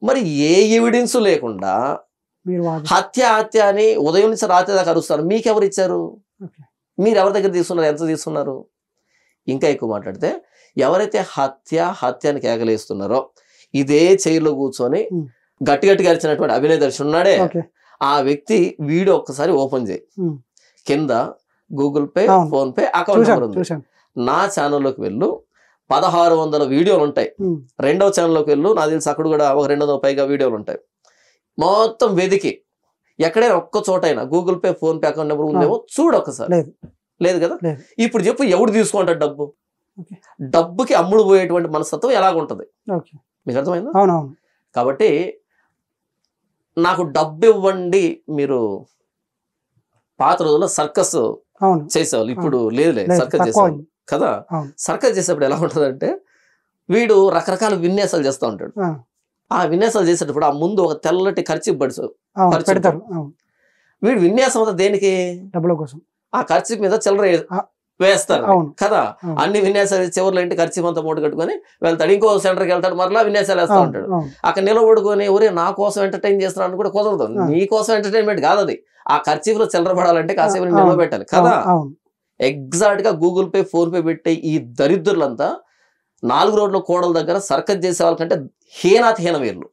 మరి ఏ ఎవిడెన్స్ లేకుండా హత్య హత్య అని ఉదయం నుంచి రాత్రి దాకా అరుస్తారు. మీకెవరు ఇచ్చారు? మీరు ఎవరి దగ్గర తీసుకున్నారు? ఎంత తీసుకున్నారు? ఇంకా ఎక్కువ మాట్లాడితే ఎవరైతే హత్య హత్య అని కేకలేస్తున్నారో ఇదే చైర్లో కూర్చొని గట్టి గట్టిగా అరిచినటువంటి అభినయ దర్శన్ ఉన్నాడే, ఆ వ్యక్తి వీడియో ఒక్కసారి ఓపెన్ చేయి. కింద Google pay, phone pay account number ఉంది. నా ఛానల్లోకి వెళ్ళు, 1600 వీడియోలు ఉంటాయి. రెండవ ఛానల్లోకి వెళ్ళు, నాకు తెలిసి అక్కడ కూడా ఒక 200 పైగా వీడియోలు ఉంటాయి. మొత్తం వెతికి ఎక్కడైనా ఒక్క చోటైనా Google pay, phone pay account number ఉందేమో చూడు ఒక్కసారి. లేదు కదా? ఇప్పుడు చెప్పు, ఎవడు తీసుకుంటాడు డబ్బు? డబ్బుకి అమ్ముడు పోయేటువంటి మనస్తత్వం ఎలాగుంటది? మీకు అర్థమైందా? కాబట్టి నాకు డబ్బు ఇవ్వండి. మీరు పాత రోజుల్లో సర్కస్ చేసేవాళ్ళు, ఇప్పుడు లేదులే సర్కస్ చేసేవాళ్ళు కదా. సర్కస్ చేసేప్పుడు ఎలా ఉంటుందంటే వీడు రకరకాల విన్యాసాలు చేస్తూ ఉంటాడు. ఆ విన్యాసాలు చేసేటప్పుడు ఆ ముందు ఒక తెల్లటి ఖర్చు పెడతారు. వీడు విన్యాసం అంతా దేనికి? డబ్బుల కోసం. ఆ ఖర్చు మీద చిల్లర వేస్తారు కదా. అన్ని విన్యాసాలు చివరిలో ఇంటి ఖర్చు అంతా మూట కట్టుకొని వెళ్తాడు. ఇంకో సెంటర్కి వెళ్తాడు, మరలా విన్యాసాలు వేస్తూ ఉంటాడు. అక్కడ నిలబడుకొని ఒరే నా కోసం ఎంటర్టైన్ చేస్తున్నాను కూడా కుదరదు. నీ కోసం ఎంటర్టైన్మెంట్ కాదు అది. ఆ ఖర్చీలో చిల్లర పడాలంటే కాసేపు నిలబెట్టాలి కదా. ఎగ్జాక్ట్ గా గూగుల్ పే, ఫోన్ పే పెట్టే ఈ దరిద్రులంతా 4 రోడ్ల కోడల దగ్గర సర్కస్ చేసే వాళ్ళకంటే హీనాతి హీన వీళ్ళు.